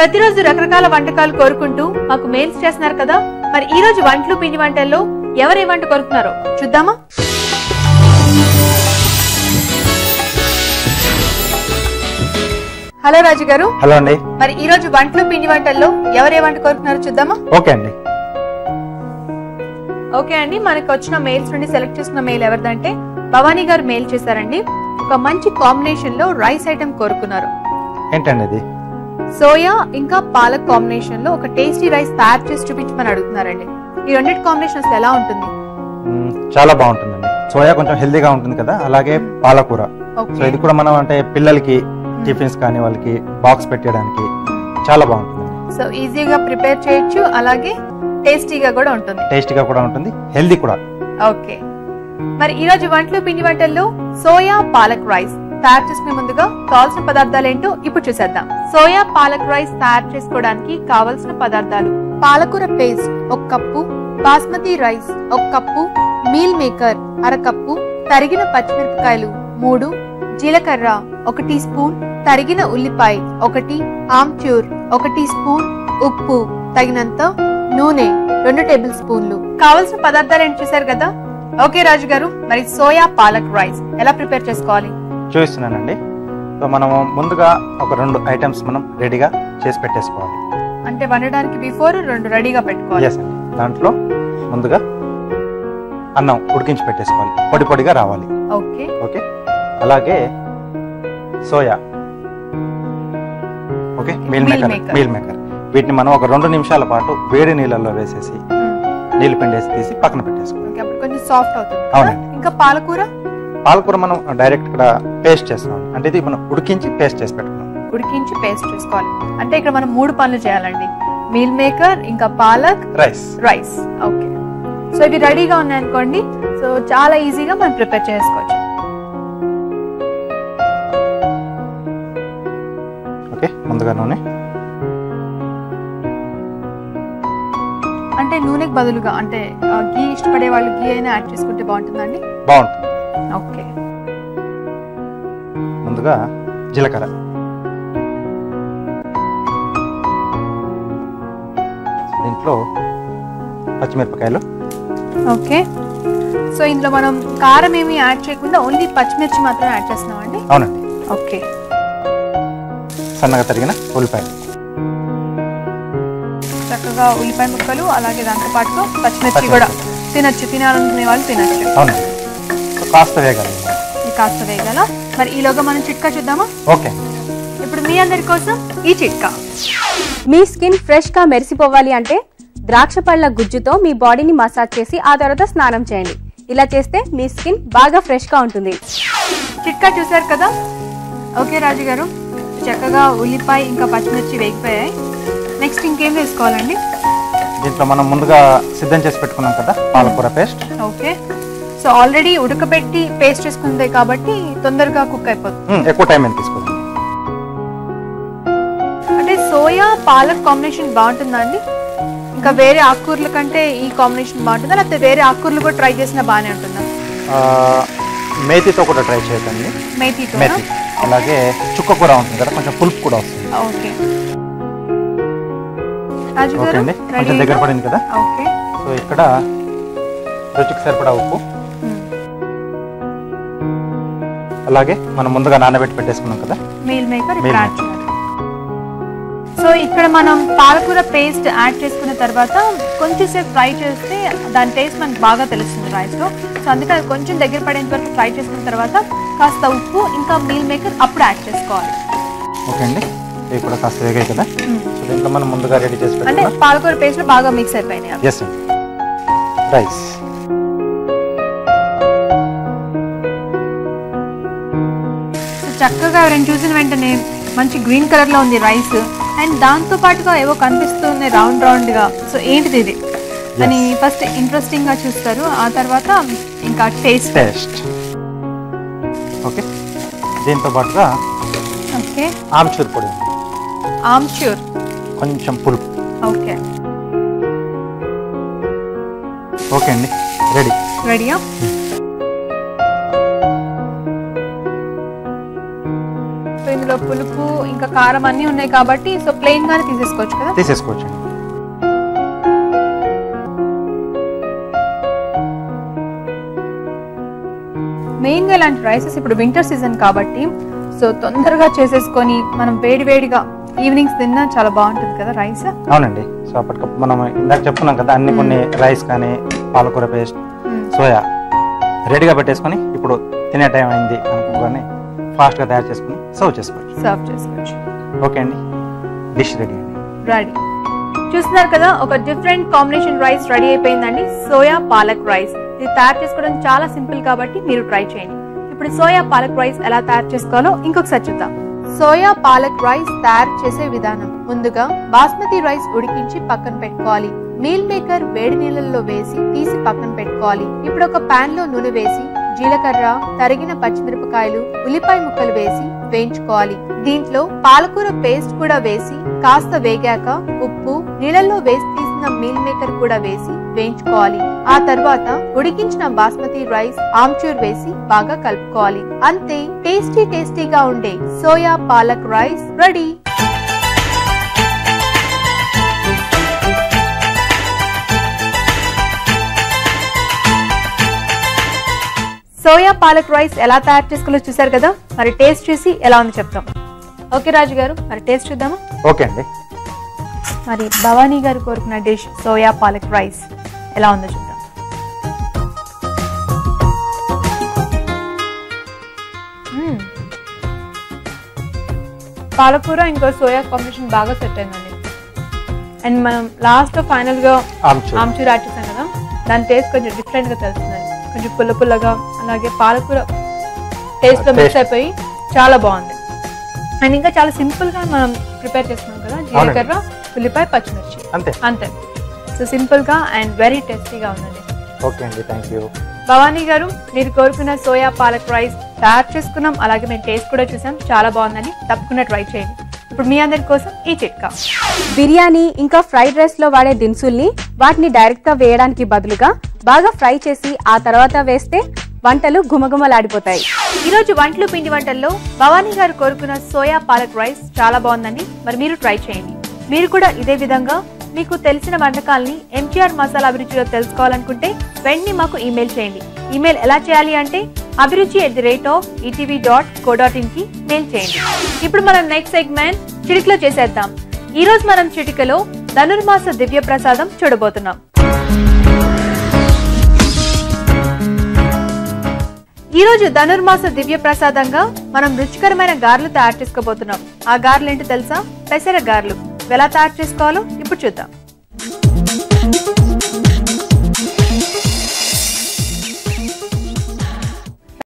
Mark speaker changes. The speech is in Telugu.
Speaker 1: ప్రతిరోజు రకరకాల వంటకాలు కోరుకుంటూ మాకు మెయిల్స్ చేస్తున్నారు కదా, మరి ఈ రోజు వంటలు పిండి వంటల్లో ఎవరు ఏ వంట కోరుకున్నారో చూద్దామా. హలో రాజు గారు.
Speaker 2: హలో అండి.
Speaker 1: మరి ఈ రోజు వంటలు పిండి వంటల్లో ఎవరు ఏ వంట కోరుకున్నారో చూద్దామా.
Speaker 2: ఓకే అండి.
Speaker 1: ఓకే అండి, మనకు వచ్చిన మెయిల్స్ నుండి సెలెక్ట్ చేసిన మెయిల్ ఎవరిదంటే భవానీ గారు మెయిల్ చేశారండి. ఒక మంచి కాంబినేషన్ లో రైస్ ఐటమ్ కోరుకున్నారు.
Speaker 2: ఏంటండి ఇది?
Speaker 1: సోయా ఇంకా పాలక్ కాంబినేషన్ లో ఒక టేస్టీ రైస్ తయారు చేసి చూపించమని అడుగుతున్నారండి. ఈ రెండింటి కాంబినేషన్ అసలు ఎలా ఉంటుంది?
Speaker 2: చాలా బాగుంటుందండి. సోయా కొంచెం హెల్దీగా ఉంటుంది కదా, అలాగే పాలకూర. సో ఇది కూడా మనం అంటే పిల్లలకి టిఫిన్స్ కానీ వాళ్ళకి బాక్స్ పెట్టడానికి చాలా బాగుంటుంది.
Speaker 1: సో ఈజీగా ప్రిపేర్ చేయొచ్చు, అలాగే టేస్టీగా కూడా ఉంటుంది,
Speaker 2: హెల్దీ కూడా.
Speaker 1: ఓకే, మరి ఈ రోజు వంటలు పిండి వంటల్లో సోయా పాలక్ రైస్ తయారు చేసుకునే ముందుగా కావాల్సిన పదార్థాలు ఏంటో ఇప్పుడు చూసేద్దాం. సోయా పాలక్ రైస్ తయారు చేసుకోవడానికి కావలసిన పదార్థాలు: పాలకూర paste 1 cup, basmati rice 1 cup, meal maker 1/2 cup, తరిగిన పచ్చిమిరపకాయలు 3, జీలకర్ర 1 టీ స్పూన్, తరిగిన ఉల్లిపాయ 1, ఆమ్చూర్ 1 టీ స్పూన్, ఉప్పు తగినంత, నూనె 2 టేబుల్ స్పూన్లు. కావలసిన పదార్థాలు ఏంటి చూసారు కదా. ఓకే రాజు గారు, మరి సోయా పాలక్ రైస్ ఎలా ప్రిపేర్ చేసుకోవాలి
Speaker 2: చూపిస్తున్నానండి. సో మనం ముందుగా ఒక 2 ఐటమ్స్ మనం రెడీగా చేసి పెట్టేసుకోవాలి.
Speaker 1: అంటే వండడానికి బిఫోర్ 2 రెడీగా పెట్టుకోవాలి.
Speaker 2: yes అండి. దాంట్లో ముందుగా అన్నం ఉడికించి పెట్టేసుకోవాలి, పొడి పొడిగా రావాలి.
Speaker 1: ఓకే
Speaker 2: ఓకే, అలాగే సోయా, ఓకే, మీల్ మేకర్ వీటిని మనం ఒక 2 నిమిషాల పాటు వేడి నీళ్ళల్లో వేసేసి నీళ్ళు పిండేసి తీసి పక్కన పెట్టేసుకోవాలి.
Speaker 1: కొంచెం సాఫ్ట్ అవుతుంది.
Speaker 2: అవునండి.
Speaker 1: ఇంకా పాలకూర
Speaker 2: మనం డైరెక్ట్ ఇక్కడ పేస్ట్ చేస్తున్నాం, అంటే ఇది మనం ఉడికించి పేస్ట్ చేసి పెట్టుకున్నాం.
Speaker 1: ఉడికించి పేస్ట్ చేసుకోవాలి అంటే ఇక్కడ మనం 3 పనులు చేయాలండి: మీల్ మేకర్, ఇంకా పాలక్, రైస్. ఓకే, సో ఇవి రెడీగా ఉన్నాయి అనుకోండి. సో చాలా ఈజీగా మనం ప్రిపేర్ చేసుకోవచ్చు.
Speaker 2: ఓకే, ముందుగా నూనె,
Speaker 1: అంటే నూనెకి బదులుగా అంటే గీ ఇష్టపడే వాళ్ళు గీ అయినా యాడ్ చేసుకుంటే బాగుంటుందండి.
Speaker 2: బాగుంటుంది.
Speaker 1: ఓకే,
Speaker 2: ముందుగా జీలకర్ర, దీంట్లో పచ్చిమిరపకాయలు.
Speaker 1: ఓకే, సో ఇందులో మనం కారం ఏమి యాడ్ చేయకుండా ఓన్లీ పచ్చిమిర్చి మాత్రం యాడ్ చేస్తున్నాం అండి.
Speaker 2: అవునండి.
Speaker 1: ఓకే,
Speaker 2: సన్నగా తరిగిన ఉల్లిపాయలు,
Speaker 1: చక్కగా ఉల్లిపాయ ముక్కలు, అలాగే దాంతో పాటు పచ్చిమిర్చి కూడా తినాలనుకునే వాళ్ళు తినచ్చు.
Speaker 2: అవునండి. కాస్త వేగాలి.
Speaker 1: కాస్త వేగాల. మరి ఈలోగా మనం చిట్కా చూద్దామా.
Speaker 2: ఓకే,
Speaker 1: ఇప్పుడు మీ అందరి కోసం ఈ చిట్కా.
Speaker 3: మీ స్కిన్ ఫ్రెష్ గా మెరిసిపోవాలి అంటే ద్రాక్ష పళ్ళ గుజ్జుతో మీ బాడీని మసాజ్ చేసి ఆ తర్వాత స్నానం చేయండి. ఇలా చేస్తే మీ స్కిన్ బాగా ఫ్రెష్ గా ఉంటుంది.
Speaker 1: చిట్కా చూసారు కదా. ఓకే రాజు గారు, చక్కగా ఉల్లిపాయ ఇంకా పచ్చిమిర్చి వేగిపోయాయి. నెక్స్ట్ ఇంకేం వేసుకోవాలండి?
Speaker 2: దీంట్లో మనం ముందుగా సిద్ధం చేసి పెట్టుకున్నాం కదా పాలకూర పేస్ట్.
Speaker 1: ఓకే, సో ఆల్రెడీ ఉడకబెట్టి పేస్ట్ చేసుకుందే కాబట్టి తొందరగా కుక్ అయిపోతుంది.
Speaker 2: ఎక్కువ టైం ఏం తీసుకోవాలి.
Speaker 1: అంటే సోయా పాలక్ కాంబినేషన్ బాగుంటుందా అండి? ఇంకా వేరే ఆకుకూరల కంటే ఈ కాంబినేషన్ బాగుంటుందా, లేకపోతే వేరే ఆకుకూరలు కూడా ట్రై చేసినా బాగానే ఉంటుందా?
Speaker 2: మేతితో కూడా ట్రై చేయకండి. మేతి, అలాగే చుక్క కూర ఉంటుంది కదా, కొంచెం పులుపు కూడా వస్తుంది.
Speaker 1: ఓకే,
Speaker 2: కొంచెం దగ్గర పడింది కదా.
Speaker 1: ఓకే,
Speaker 2: సో ఇక్కడ రుచికి సరిపడా ఉప్పు, అలాగే మనం ముందుగా నానబెట్టి పెట్టేసుకున్నాం కదా
Speaker 1: మీల్ మేకర్. సో ఇక్కడ మనం పాలకూర పేస్ట్ యాడ్ చేసుకున్న తర్వాత కొంచెం సేపు ఫ్రై చేస్తే దాని టేస్ట్ మనకు బాగా తెలుస్తుంది రైస్ లో. సో అందుకే అది కొంచెం దగ్గర పడేంత వరకు ఫ్రై చేసుకున్న తర్వాత కాస్త ఉప్పు ఇంకా మీల్ మేకర్ అప్పుడు యాడ్ చేసుకోవాలి.
Speaker 2: ఓకే అండి, ఇవి కూడా కాస్త వేగాయి కదా. సో దీంట్లో మనం ముందుగా రెడీ చేసి
Speaker 1: అంటే పాలకూర పేస్ట్ లో బాగా మిక్స్ అయిపోయినాయి.
Speaker 2: yes అండి. రైస్,
Speaker 1: చక్కగా ఎవరైనా చూసిన వెంటనే మంచి గ్రీన్ కలర్ లో ఉంది రైస్, అండ్ దాంతో పాటుగా ఏవో కనిపిస్తున్నాయి రౌండ్ రౌండ్ గా. సో ఏంటిది ఇది అని ఫస్ట్ ఇంట్రెస్టింగ్ గా చూస్తారు, ఆ తర్వాత ఇంకా టేస్ట్.
Speaker 2: ఓకే, దీంతో పాటుగా
Speaker 1: ఓకే
Speaker 2: ఆమ్చూర్ పొడి,
Speaker 1: ఆమ్చూర్
Speaker 2: కొంచెం పులుపు.
Speaker 1: ఓకే
Speaker 2: ఓకే అండి,
Speaker 1: రెడీయా? ఇందులో పులుపు ఇంకా కారం అన్ని ఉన్నాయి కాబట్టి సో ప్లెయిన్ గానే తీసేసుకోవచ్చు కదా.
Speaker 2: తీసేసుకోవచ్చు.
Speaker 1: మెయిన్ గా ఇలాంటి రైసెస్ ఇప్పుడు వింటర్ సీజన్ కాబట్టి సో తొందరగా చేసేసుకొని మనం వేడివేడిగా ఈవినింగ్స్ తిన్నా చాలా బాగుంటుంది కదా రైస్.
Speaker 2: అవునండి. సో అప్పటికప్పుడు మనం ఇందాక చెప్పుకున్నాం కదా అన్ని కొన్ని రైస్ కానీ పాలకూర పేస్ట్ సోయా రెడీగా పెట్టేసుకొని ఇప్పుడు తినే టైం అయింది అనుకోగానే ఫాస్ట్ గా తయారు చేసుకుని సర్వ్ చేసుకోవచ్చు. ఓకే అండి, డిష్ రెడీ అండి.
Speaker 1: రెడీ చూస్తున్నారు కదా, ఒక డిఫరెంట్ కాంబినేషన్ రైస్ రెడీ అయిపోయిందండి. Soya palak rice. ఇది తయారు చేసుకోవడం చాలా సింపుల్ కాబట్టి మీరు ట్రై చేయండి. ఇప్పుడు సోయా పాలక్ రైస్ ఎలా తయారు చేసుకోవాలో ఇంకొకసారి చూద్దాం. సోయా పాలక్ రైస్ తయారు చేసే విధానం. ముందుగా బాస్మతి రైస్ ఉడికించి పక్కన పెట్టుకోవాలి. మీల్ మేకర్ వేడి నీళ్ళల్లో వేసి తీసి పక్కన పెట్టుకోవాలి. ఇప్పుడు ఒక పాన్ లో నూనె వేసి జీలకర్ర, తరిగిన పచ్చిమిరపకాయలు, ఉల్లిపాయ ముక్కలు వేసి వేయించుకోవాలి. దీంట్లో పాలకూర పేస్ట్ కూడా వేసి కాస్త వేగాక ఉప్పు, నీళ్ళల్లో వేసి తీసిన మీల్ మేకర్ కూడా వేసి వేయించుకోవాలి. ఆ తర్వాత ఉడికించిన బాస్మతి రైస్ ఆమ్చూర్ వేసి బాగా కలుపుకోవాలి. అంతే, టేస్టీగా ఉండే soya palak rice ready. Soya palak rice ఎలా తయారు చేసుకోవాలో చూసారు కదా. మరి టేస్ట్ చూసి ఎలా ఉంది చెప్తాం. ఓకే రాజు గారు, మరి టేస్ట్ చూద్దామా?
Speaker 2: ఓకే అండి.
Speaker 1: మరి భవానీ గారు కోరుకున్న డిష్ సోయా పాలక్ రైస్ ఎలా ఉందో చూద్దాం. పాలకూర ఇంకా సోయా కాంబినేషన్ బాగా సెట్ అయిందండి. అండ్ మనం లాస్ట్ ఫైనల్ గా ఆమ్చూర్ యాడ్ చేసాం కదా, దాని టేస్ట్ కొంచెం డిఫరెంట్ గా తెలుస్తుంది. కొంచెం పుల్లగా అలాగే పాలకూర టేస్ట్ లో మిక్స్ అయిపోయి చాలా బాగుంది. అండ్ ఇంకా చాలా సింపుల్ గా మనం ప్రిపేర్ చేస్తున్నాం కదా, జీలకర్ర, ఉల్లిపాయ, పచ్చిమిర్చి, అంతే. సో సింపుల్ గా అండ్ వెరీ టేస్టీగా ఉందండి.
Speaker 2: ఓకే అండి, థ్యాంక్ యూ.
Speaker 1: భవానీ గారు, మీరు కోరుకున్న సోయా పాలక్ రైస్ తయారు చేసుకున్నాం, అలాగే మేము టేస్ట్ కూడా చూసాం, చాలా బాగుందని తప్పకుండా ట్రై చేయండి. ఇప్పుడు మీ అందరి కోసం ఈ చిట్కా.
Speaker 3: బిర్యానీ ఇంకా ఫ్రైడ్ రైస్ లో వాడే దినుసుల్ని వాటిని డైరెక్ట్ గా వేయడానికి బదులుగా బాగా ఫ్రై చేసి ఆ తర్వాత వేస్తే వంటలు గుమగుమలాడిపోతాయి.
Speaker 1: ఈ రోజు వంటలు పిండి వంటల్లో భవానీ గారు కోరుకున్న సోయా పాలక్ రైస్ చాలా బాగుందండి. మరి మీరు ట్రై చేయండి. మీరు కూడా ఇదే విధంగా మీకు తెలిసిన వంటకాలని ఎంజీఆర్ మసాలా అభిరుచిలో తెలుసుకోవాలనుకుంటే వెంటనే మాకు ఈమెయిల్ చేయండి. ఈమెయిల్ ఎలా చేయాలి అంటే abhiruchi@etv.co.in కి మెయిల్ చేయండి. ఇప్పుడు మనం నెక్స్ట్ సెగ్మెంట్ చిటికలో చేసేద్దాం. ఈ రోజు మనం చిటికలో ధనుర్మాస దివ్య ప్రసాదం చూడబోతున్నాం. ఈ రోజు ధనుర్మాస దివ్య ప్రసాదంగా మనం రుచికరమైన గారెలు తయారు చేసుకోబోతున్నాం. ఆ గారెలు ఏంటో తెలుసా? పెసర గారెలు. ఎలా తయారు చేసుకోవాలో ఇప్పుడు చూద్దాం.